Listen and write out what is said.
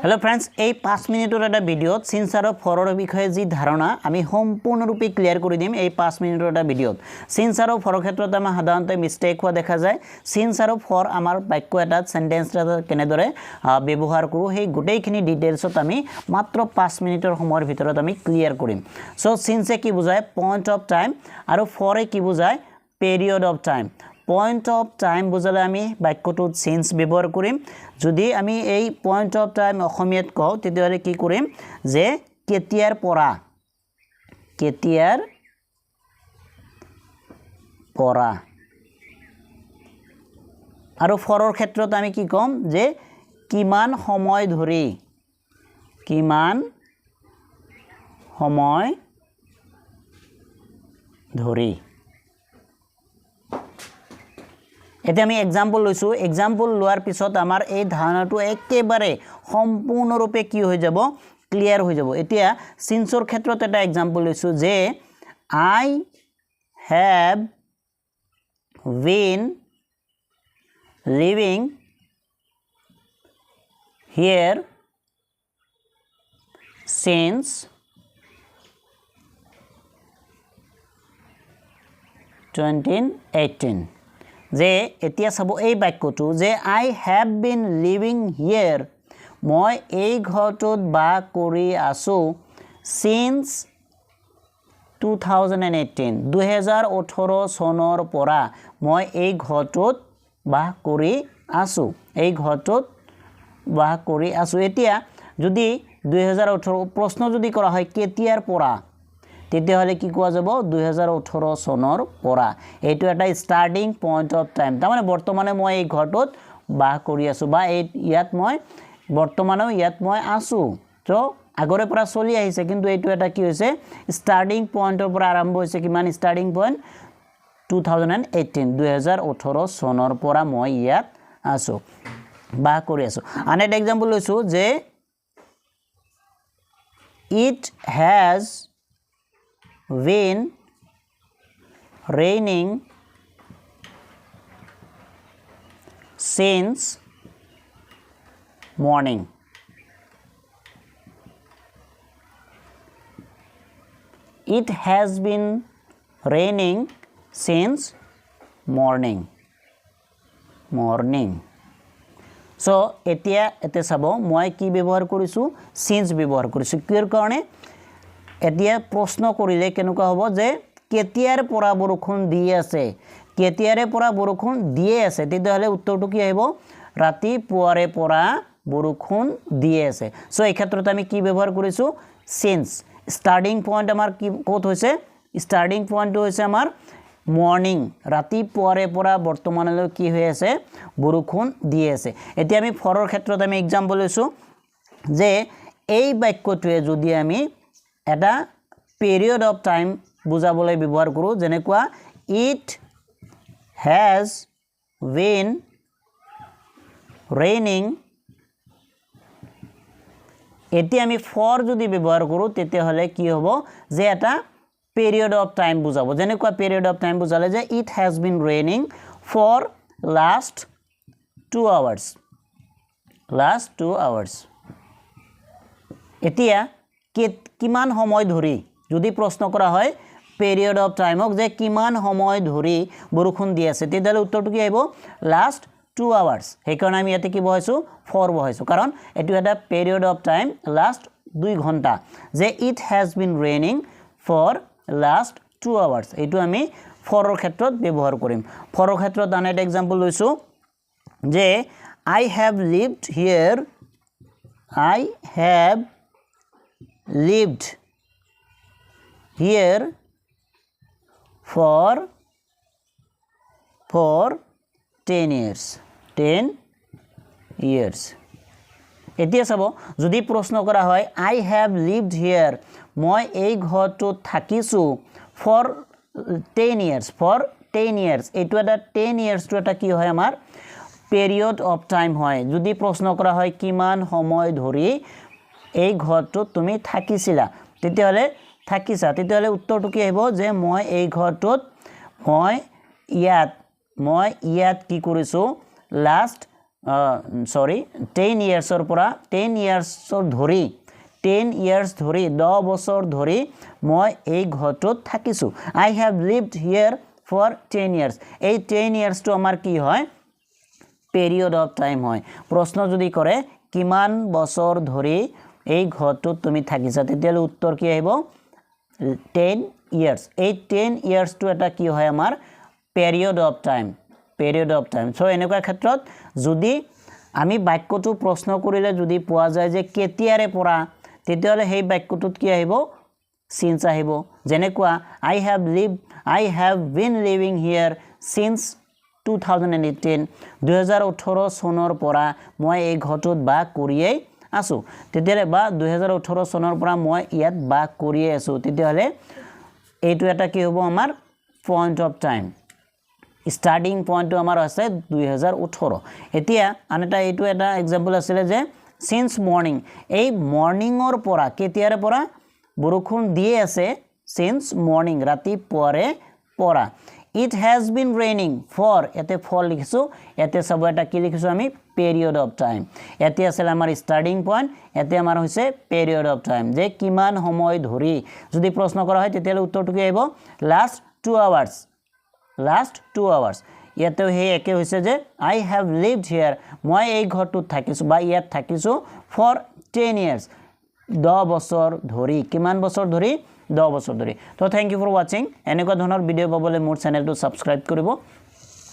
hello friends এই 5 মিনিটৰ এটা ভিডিঅ'ত সিন্স আৰু ফৰৰ বিষয়ে যি ধাৰণা আমি সম্পূৰ্ণৰূপে ক্লিয়াৰ কৰি দিম এই 5 মিনিটৰ এটা ভিডিঅ'ত সিন্স আৰু ফৰৰ ক্ষেত্ৰত আমাৰ সাধাৰণতে মিস্টেক হোৱা দেখা যায় সিন্স আৰু ফৰ আমাৰ বাক্য এটা সেন্টেন্স এটা কেনেদৰে ব্যৱহাৰ কৰো সেই গোটেইখিনি ডিটেইলছত আমি মাত্ৰ 5 মিনিটৰ সময়ৰ ভিতৰত আমি ক্লিয়াৰ কৰিম সো সিন্সে কি বুজায় পইণ্ট অফ টাইম আৰু ফৰে কি বুজায় period of time Point of time বুজালে আমি বাক্যটোত সিন্স ব্যৱহাৰ কৰিম যদি আমি এই পইণ্ট অফ টাইম অসমীয়াত কওঁ তেতিয়াহলে কি কৰিম যে কেতিয়াৰ পৰা আৰু ফৰৰ ক্ষেত্ৰত আমি কি কম যে কিমান সময় ধৰি এতিয়া আমি एग्जांपल লৈছো एग्जांपल লোৱাৰ পিছত আমাৰ এই ধাৰণাটো একেবাৰে সম্পূৰ্ণৰূপে কি হৈ যাব ক্লিয়াৰ হৈ যাব এতিয়া সিন্সৰ ক্ষেত্ৰত এটা एग्जांपल লৈছো যে I have been living here since 2018 যে এতিয়া চাব এই বাক্যটো যে I have been living here মই এই ঘৰটোত বা কৰি আছো since 2018 চনৰ পৰা মই এই ঘৰটোত বা কৰি আছো এতিয়া যদি 2018 প্ৰশ্ন যদি কৰা হয় কেতিয়াৰ পৰা তেতিয়াহলে কি কোৱা যাব 2018 চনৰ পৰা এইটো এটা ষ্টাৰ্টিং পইণ্ট অফ টাইম তাৰমানে বৰ্তমানে মই এই ঘৰটোত বা কৰি আছো বা ইয়াত মই বৰ্তমানেও ইয়াত মই আছো তো আগৰে পৰা চলি আহিছে কিন্তু এইটো এটা কি হৈছে ষ্টাৰ্টিং পইণ্টৰ পৰা আৰম্ভ হৈছে কিমান ষ্টাৰ্টিং পইণ্ট 2018 চনৰ পৰা মই ইয়াত আছো বা কৰি আছো আন এটা एग्जांपल লৈছো যে it has been raining since morning it has been raining since morning so এতিয়া চাব মই কি ব্যৱহাৰ কৰিছো since ব্যৱহাৰ কৰিছো কিৰ কাৰণে এতিয়া প্ৰশ্ন কৰিলে কেনেকুৱা হ'ব যে কেতিয়াৰ পৰা বৰষুণ দিয়ে আছে তেতিয়াহলে উত্তৰটো কি আহিব ৰাতিপুৱাৰে পৰা বৰষুণ দিয়ে আছে সো এই ক্ষেত্ৰত আমি কি ব্যৱহাৰ কৰিছো since ষ্টাৰ্টিং পইণ্ট আমাৰ কি ক'ত হৈছে ষ্টাৰ্টিং পইণ্টটো হৈছে আমাৰ মৰ্নিং ৰাতিপুৱাৰে পৰা বৰ্তমানলৈ কি হৈ আছে বৰষুণ দিয়ে আছে এতিয়া আমি ফৰৰ ক্ষেত্ৰত আমি एग्जांपल লৈছো যে এই বাক্যটোৱে যদি আমি এটা period of time বুজাবলৈ ব্যৱহাৰ কৰো যেনেকুৱা it has been raining এতিয়া আমি for যদি ব্যৱহাৰ কৰো তেতিয়াহলে কি হ'ব যে এটা period of time বুজাব যেনেকুৱা period of time বুজালে যে it has been raining for last 2 hours এতিয়া কিমান সময় ধৰি যদি প্ৰশ্ন কৰা হয় পিৰিয়ড অফ টাইমক যে কিমান সময় ধৰি বৰষুণ দি আছে তেতিয়াহলে উত্তৰটো কি আহিব লাষ্ট 2 আৱাৰ্স হেকাৰণে আমি ইয়াতে কি বহাইছো ফৰ বহাইছো কাৰণ এটো এটা পিৰিয়ড অফ টাইম লাষ্ট 2 ঘণ্টা যে it has been raining for last 2 hours এটো আমি ফৰৰ ক্ষেত্ৰত ব্যৱহাৰ কৰিম ফৰৰ ক্ষেত্ৰত আন এটা एग्जांपल লৈছো যে I have lived here for 10 years এতিয়া চাব যদি প্ৰশ্ন কৰা হয় I have lived here মই এই ঘৰটোত থাকিছো for 10 years এটো এটা 10 years টো এটা কি হয় আমাৰ period of time হয় যদি প্ৰশ্ন কৰা হয় কিমান সময় ধৰি এই ঘৰটোত তুমি থাকিছিলা তেতিয়াহলে উত্তৰটো কি আহিব যে মই এই ঘৰটোত মই ইয়াত কি কৰিছো লাষ্ট সৰি 10 ইয়াৰ্ছৰ পৰা 10 ইয়াৰ্ছৰ ধৰি 10 ইয়াৰ্ছ ধৰি 10 বছৰ ধৰি মই এই ঘৰটোত থাকিছোঁ I have lived here for 10 years এই 10 ইয়াৰ্ছটো আমাৰ কি হয় পিৰিয়ড অফ টাইম হয় প্ৰশ্ন যদি কৰে কিমান বছৰ ধৰি এই ঘৰটোত তুমি থাকিছা তেতিয়ালে উত্তৰ কি আহিব 10 ইয়াৰ্ছ এই 10 ইয়াৰ্ছটো এটা কি হয় আমাৰ পিৰিয়ড অফ টাইম সো এনেকুৱা ক্ষেত্ৰত যদি আমি বাক্যটো প্ৰশ্ন কৰিলে যদি পোৱা যায় যে কেতিয়াৰে পৰা তেতিয়ালে সেই বাক্যটোত কি আহিব সিন্স আহিব যেনেকুৱা I have been living here since 2018 2018 চনৰ পৰা মই এই ঘৰটোত বাস কৰিয়ে আছো তেতিয়ালে বা 2018 চনৰ পৰা মই ইয়াত বাস কৰিয়ে আছো তেতিয়ালে এইটো এটা কি হ'ব আমাৰ পইণ্ট অফ টাইম স্টাৰ্টিং পইণ্টটো আমাৰ আছে 2018 এতিয়া আনটা এইটো এটা এক্সাম্পল আছিল যে সিন্স মৰ্নিং এই মৰ্নিংৰ পৰা কেতিয়াৰে পৰা বৰষুণ দিয়ে আছে সিন্স মৰ্নিং ৰাতিপুৱাৰে পৰা it has been raining for এতে ফৰ লিখিছো এতে সব এটা কি লিখিছো আমি পিৰিয়ড অফ টাইম এতে আছিল আমাৰ স্টাৰ্টিং পইণ্ট এতে আমাৰ হৈছে পিৰিয়ড অফ টাইম যে কিমান সময় ধৰি যদি প্ৰশ্ন কৰা হয় তেতিয়ালে উত্তৰটো কি আহিব লাষ্ট 2 আৱাৰ্ছ ইয়াতে হে একে হৈছে যে আই হেভ লিভড হিয়াৰ মই এই ঘৰটোত থাকিছো বা ইয়াত থাকিছো ফৰ 10 ইয়াৰ্ছ 10 বছৰ ধৰি কিমান বছৰ ধৰি 10 বছৰ ধৰি তো থ্যাংক ইউ ফৰ ওয়াচিং এনেকুৱা ধৰণৰ ভিডিও পাবলৈ মোৰ চেনেলটো সাবস্ক্ৰাইব কৰিব